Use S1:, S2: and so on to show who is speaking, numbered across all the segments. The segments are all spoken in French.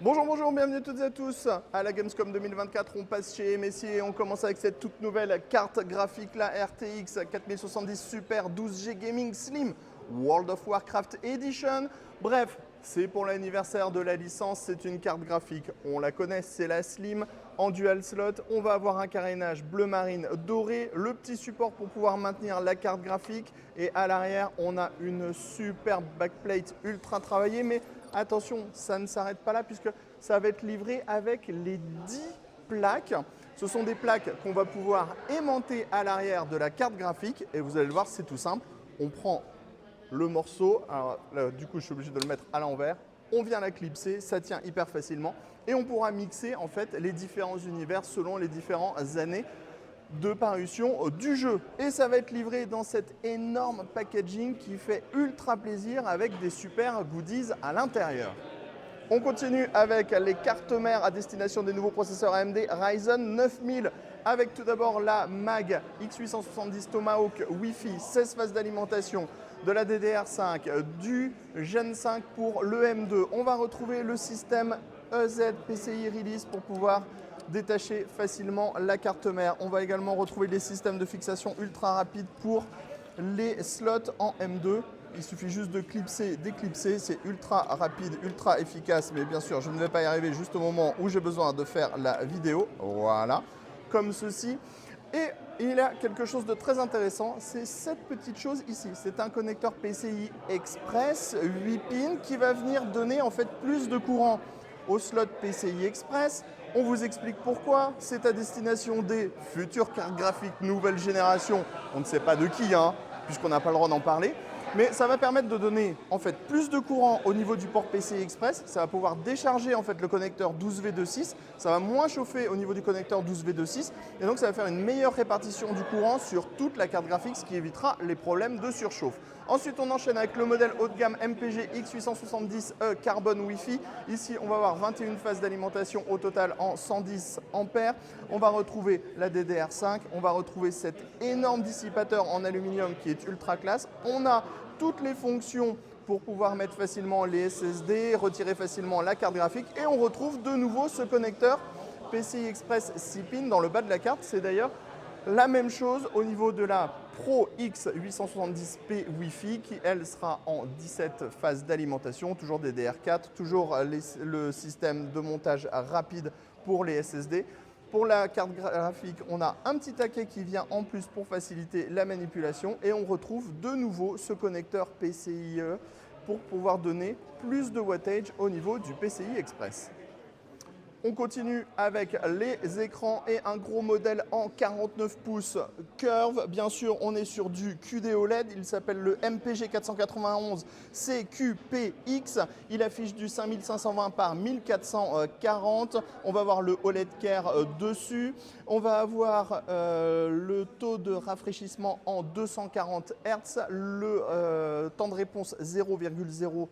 S1: Bonjour, bonjour, bienvenue à toutes et à tous à la Gamescom 2024. On passe chez MSI et on commence avec cette toute nouvelle carte graphique, la RTX 4070 Super 12G Gaming Slim World of Warcraft Edition. Bref, c'est pour l'anniversaire de la licence, c'est une carte graphique. On la connaît, c'est la Slim en dual slot. On va avoir un carénage bleu marine doré, le petit support pour pouvoir maintenir la carte graphique. Et à l'arrière, on a une superbe backplate ultra travaillée. Mais attention, ça ne s'arrête pas là puisque ça va être livré avec les 10 plaques. Ce sont des plaques qu'on va pouvoir aimanter à l'arrière de la carte graphique. Et vous allez le voir, c'est tout simple. On prend le morceau, alors là, du coup je suis obligé de le mettre à l'envers, on vient la clipser, ça tient hyper facilement et on pourra mixer en fait les différents univers selon les différentes années de parution du jeu. Et ça va être livré dans cet énorme packaging qui fait ultra plaisir avec des super goodies à l'intérieur. On continue avec les cartes mères à destination des nouveaux processeurs AMD Ryzen 9000 avec tout d'abord la MAG X870 Tomahawk Wi-Fi, 16 phases d'alimentation, de la DDR5, du Gen 5 pour le M2. On va retrouver le système EZ PCI Release pour pouvoir détacher facilement la carte mère. On va également retrouver les systèmes de fixation ultra rapides pour les slots en M2. Il suffit juste de clipser, déclipser, c'est ultra rapide, ultra efficace, mais bien sûr je ne vais pas y arriver juste au moment où j'ai besoin de faire la vidéo, voilà, comme ceci. Et il y a quelque chose de très intéressant, c'est cette petite chose ici, c'est un connecteur PCI Express 8 pins qui va venir donner en fait plus de courant au slot PCI Express. On vous explique pourquoi, c'est à destination des futures cartes graphiques nouvelle génération, on ne sait pas de qui, hein, puisqu'on n'a pas le droit d'en parler. Mais ça va permettre de donner en fait plus de courant au niveau du port PCI Express. Ça va pouvoir décharger en fait le connecteur 12V26. Ça va moins chauffer au niveau du connecteur 12V26. Et donc ça va faire une meilleure répartition du courant sur toute la carte graphique, ce qui évitera les problèmes de surchauffe. Ensuite, on enchaîne avec le modèle haut de gamme MPG X870E Carbon Wi-Fi. Ici, on va avoir 21 phases d'alimentation au total en 110 ampères. On va retrouver la DDR5. On va retrouver cet énorme dissipateur en aluminium qui est ultra classe. On a toutes les fonctions pour pouvoir mettre facilement les SSD, retirer facilement la carte graphique et on retrouve de nouveau ce connecteur PCI Express 6 pins dans le bas de la carte. C'est d'ailleurs la même chose au niveau de la Pro X870p Wi-Fi qui elle sera en 17 phases d'alimentation, toujours DDR4, toujours le système de montage rapide pour les SSD. Pour la carte graphique, on a un petit taquet qui vient en plus pour faciliter la manipulation et on retrouve de nouveau ce connecteur PCIe pour pouvoir donner plus de wattage au niveau du PCI Express. On continue avec les écrans et un gros modèle en 49 pouces curve. Bien sûr, on est sur du QD OLED. Il s'appelle le MPG 491 CQPX. Il affiche du 5520 par 1440. On va avoir le OLED Care dessus. On va avoir le taux de rafraîchissement en 240 Hz. Le temps de réponse 0,03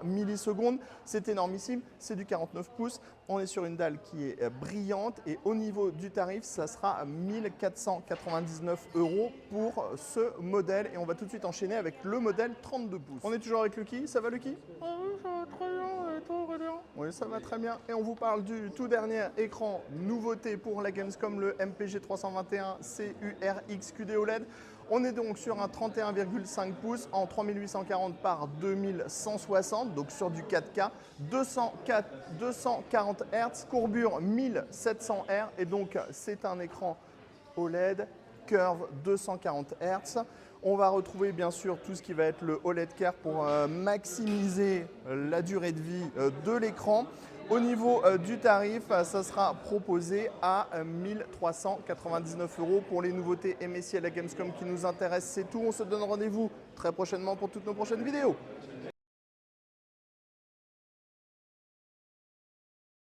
S1: millisecondes, c'est énormissime, c'est du 49 pouces, on est sur une dalle qui est brillante et au niveau du tarif, ça sera 1499 € pour ce modèle et on va tout de suite enchaîner avec le modèle 32 pouces. On est toujours avec Lucky, ça va Lucky?
S2: Ah oui, ça va très bien, et toi Aurélien?
S1: Oui, ça va très bien. Et on vous parle du tout dernier écran nouveauté pour la Gamescom, le MPG 321 CURX QD OLED. On est donc sur un 31,5 pouces en 3840 par 2160, donc sur du 4K, 240 Hz, courbure 1700 R et donc c'est un écran OLED curve 240 Hz. On va retrouver bien sûr tout ce qui va être le OLED Care pour maximiser la durée de vie de l'écran. Au niveau du tarif, ça sera proposé à 1399 € pour les nouveautés MSI à la Gamescom qui nous intéressent. C'est tout, on se donne rendez-vous très prochainement pour toutes nos prochaines vidéos.